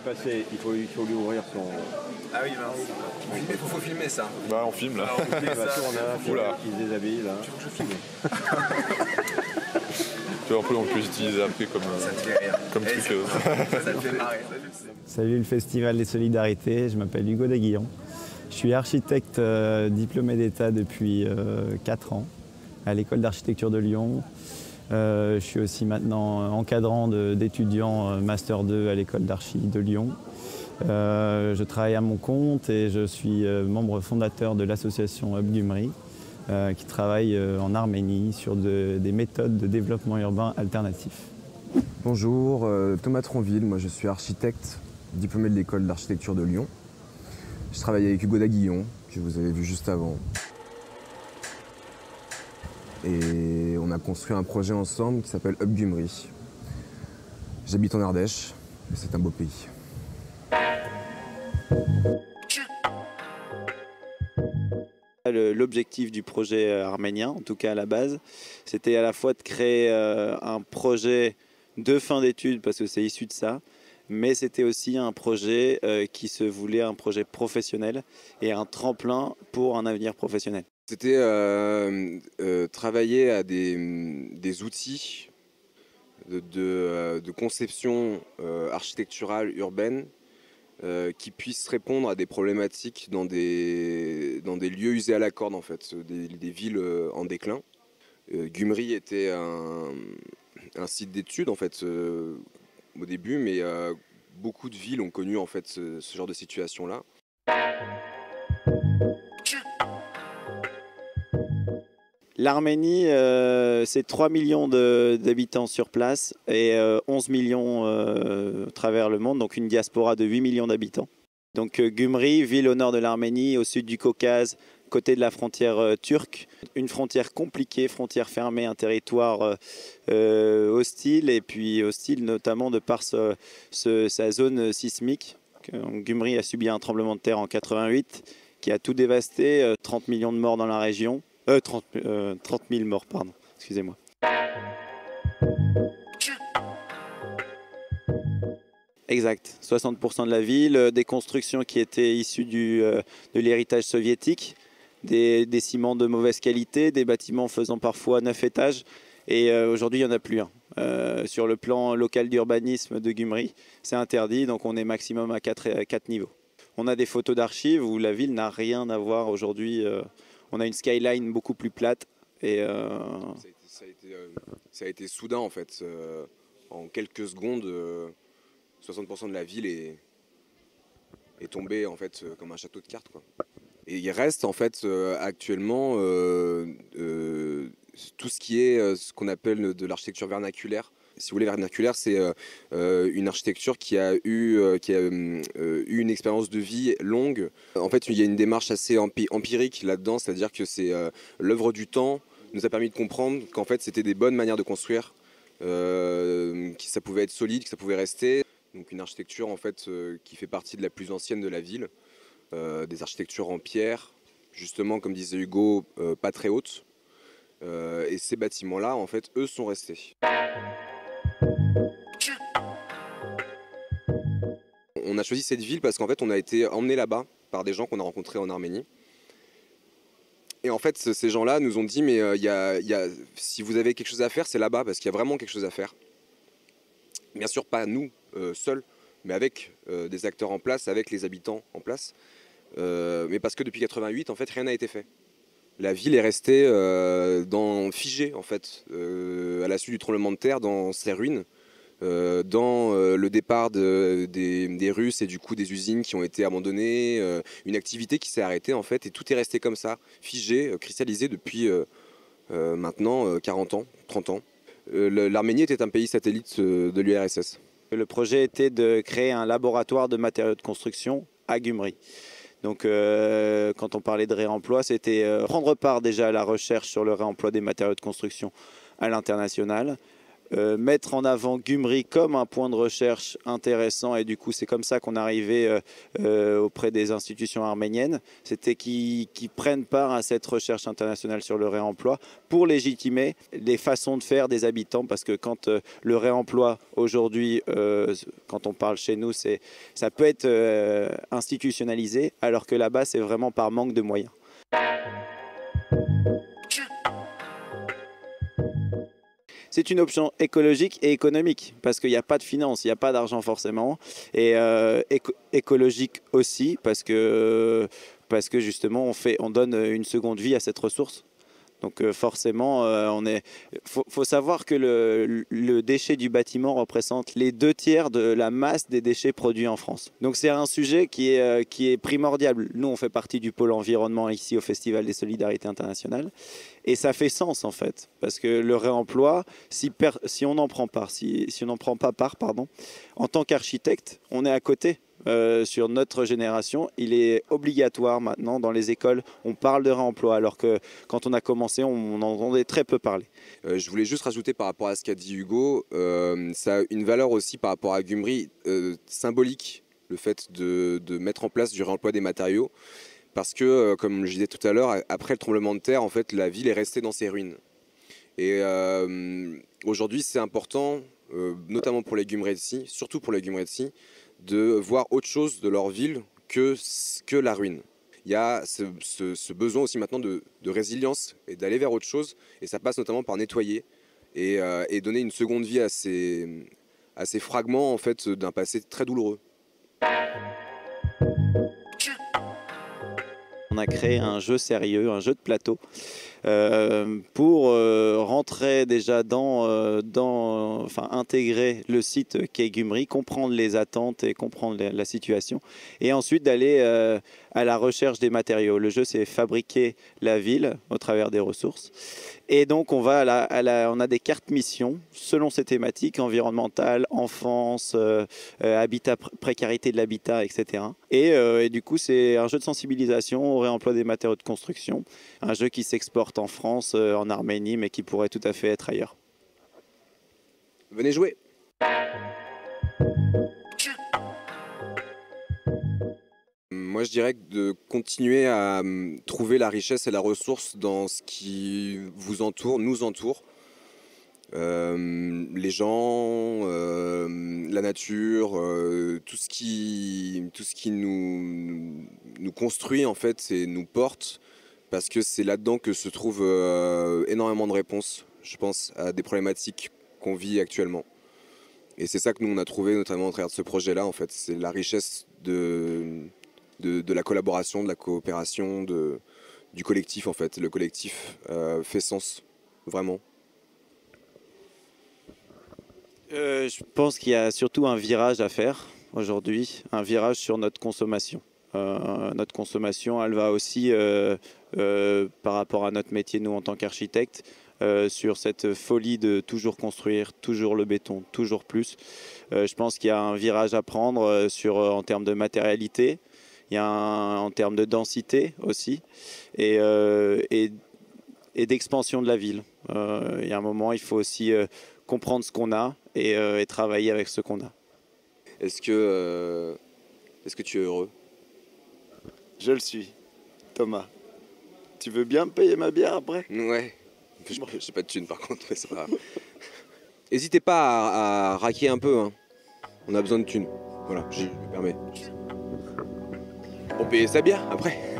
passer, il faut lui ouvrir son... Ah oui, mince. Il faut filmer ça. Bah on filme là. On a un film qui se déshabille là. Tu veux que je filme? Tu vois, on peut l'utiliser après comme truc. Ça te fait marrer. Salut le Festival des Solidarités, je m'appelle Hugo Daguillon. Je suis architecte diplômé d'État depuis 4 ans à l'école d'architecture de Lyon. Je suis aussi maintenant encadrant d'étudiants Master 2 à l'école d'archi de Lyon. Je travaille à mon compte et je suis membre fondateur de l'association Hub Gumri qui travaille en Arménie sur des méthodes de développement urbain alternatifs. Bonjour, Thomas Tronville, moi je suis architecte diplômé de l'école d'architecture de Lyon. Je travaille avec Hugo Daguillon, que vous avez vu juste avant. Et on a construit un projet ensemble qui s'appelle Hub Gumri. J'habite en Ardèche et c'est un beau pays. L'objectif du projet arménien, en tout cas à la base, c'était à la fois de créer un projet de fin d'études, parce que c'est issu de ça, mais c'était aussi un projet qui se voulait un projet professionnel et un tremplin pour un avenir professionnel. C'était travailler à des outils de conception architecturale urbaine qui puissent répondre à des problématiques dans des lieux usés à la corde, en fait, des villes en déclin. Gumri était un site d'études en fait, au début, mais beaucoup de villes ont connu en fait, ce genre de situation-là. L'Arménie, c'est 3 millions d'habitants sur place et 11 millions à travers le monde, donc une diaspora de 8 millions d'habitants. Donc Gumri, ville au nord de l'Arménie, au sud du Caucase, côté de la frontière turque. Une frontière compliquée, frontière fermée, un territoire hostile, et puis hostile notamment de par sa zone sismique. Gumri a subi un tremblement de terre en 88 qui a tout dévasté, 30 millions de morts dans la région. 30 000 morts, pardon, excusez-moi. Exact, 60% de la ville, des constructions qui étaient issues de l'héritage soviétique, des ciments de mauvaise qualité, des bâtiments faisant parfois 9 étages, et aujourd'hui il n'y en a plus un. Sur le plan local d'urbanisme de Gumri, c'est interdit, donc on est maximum à 4 niveaux. On a des photos d'archives où la ville n'a rien à voir aujourd'hui. On a une skyline beaucoup plus plate. Et ça a été soudain en fait. En quelques secondes, 60% de la ville est tombée en fait comme un château de cartes, quoi. Et il reste en fait actuellement tout ce qui est ce qu'on appelle de l'architecture vernaculaire. Si vous voulez, vernaculaire, c'est une architecture qui a eu une expérience de vie longue. En fait, il y a une démarche assez empirique là-dedans, c'est-à-dire que c'est l'œuvre du temps nous a permis de comprendre qu'en fait, c'était des bonnes manières de construire, que ça pouvait être solide, que ça pouvait rester. Donc une architecture en fait qui fait partie de la plus ancienne de la ville, des architectures en pierre, justement, comme disait Hugo, pas très hautes. Et ces bâtiments-là, en fait, eux, sont restés. On a choisi cette ville parce qu'en fait on a été emmenés là-bas par des gens qu'on a rencontrés en Arménie. Et en fait ces gens-là nous ont dit mais si vous avez quelque chose à faire, c'est là-bas parce qu'il y a vraiment quelque chose à faire. Bien sûr pas nous seuls, mais avec des acteurs en place, avec les habitants en place. Mais parce que depuis 88 en fait rien n'a été fait. La ville est restée figée en fait à la suite du tremblement de terre dans ses ruines. Dans le départ des Russes et du coup des usines qui ont été abandonnées, une activité qui s'est arrêtée en fait, et tout est resté comme ça, figé, cristallisé depuis maintenant 40 ans, 30 ans. L'Arménie était un pays satellite de l'URSS. Le projet était de créer un laboratoire de matériaux de construction à Gumri. Donc quand on parlait de réemploi, c'était prendre part déjà à la recherche sur le réemploi des matériaux de construction à l'international, mettre en avant Gyumri comme un point de recherche intéressant, et du coup c'est comme ça qu'on arrivait auprès des institutions arméniennes, c'était qu'ils prennent part à cette recherche internationale sur le réemploi pour légitimer les façons de faire des habitants, parce que quand le réemploi aujourd'hui, quand on parle chez nous, ça peut être institutionnalisé, alors que là-bas c'est vraiment par manque de moyens. C'est une option écologique et économique, parce qu'il n'y a pas de finance, il n'y a pas d'argent forcément, et écologique aussi, parce que justement on donne une seconde vie à cette ressource. Donc forcément, faut savoir que le déchet du bâtiment représente les 2/3 de la masse des déchets produits en France. Donc c'est un sujet qui est primordial. Nous, on fait partie du pôle environnement ici au Festival des Solidarités Internationales. Et ça fait sens en fait, parce que le réemploi, si on n'en prend pas part, en tant qu'architecte, on est à côté. Sur notre génération, il est obligatoire maintenant dans les écoles, on parle de réemploi, alors que quand on a commencé, on en entendait très peu parler. Je voulais juste rajouter par rapport à ce qu'a dit Hugo, ça a une valeur aussi par rapport à Gyumri, symbolique, le fait de mettre en place du réemploi des matériaux, parce que, comme je disais tout à l'heure, après le tremblement de terre, en fait, la ville est restée dans ses ruines. Et aujourd'hui, c'est important, notamment pour les Gyumretsi, surtout pour les Gyumretsi, de voir autre chose de leur ville que la ruine. Il y a ce besoin aussi maintenant de résilience et d'aller vers autre chose, et ça passe notamment par nettoyer et donner une seconde vie à ces fragments en fait, d'un passé très douloureux. On a créé un jeu sérieux, un jeu de plateau, pour rentrer déjà intégrer le site qu'est Gyumri, comprendre les attentes et comprendre la situation, et ensuite d'aller à la recherche des matériaux. Le jeu, c'est fabriquer la ville au travers des ressources. Et donc on a des cartes missions selon ces thématiques: environnementale, enfance, habitat, précarité de l'habitat, etc. Et du coup c'est un jeu de sensibilisation au réemploi des matériaux de construction, un jeu qui s'exporte en France, en Arménie, mais qui pourrait tout à fait être ailleurs. Venez jouer. Moi, je dirais de continuer à trouver la richesse et la ressource dans ce qui vous entoure, nous entoure. Les gens, la nature, tout ce qui nous construit en fait et nous porte, parce que c'est là-dedans que se trouve énormément de réponses, je pense, à des problématiques qu'on vit actuellement. Et c'est ça que nous on a trouvé notamment au travers de ce projet-là, en fait, c'est la richesse de la collaboration, de la coopération, du collectif en fait. Le collectif fait sens, vraiment. Je pense qu'il y a surtout un virage à faire aujourd'hui, un virage sur notre consommation. Notre consommation, elle va aussi, par rapport à notre métier, nous en tant qu'architectes, sur cette folie de toujours construire, toujours le béton, toujours plus. Je pense qu'il y a un virage à prendre en termes de matérialité. Il y a en termes de densité aussi, et d'expansion de la ville. Il y a un moment, il faut aussi comprendre ce qu'on a et travailler avec ce qu'on a. Est-ce que tu es heureux? Je le suis. Thomas, tu veux bien me payer ma bière après? Ouais. J'ai pas de thune par contre, mais c'est pas grave. N'hésitez pas à raquer un peu, hein. On a besoin de thunes. Voilà, je me permets. Pour payer sa bière après.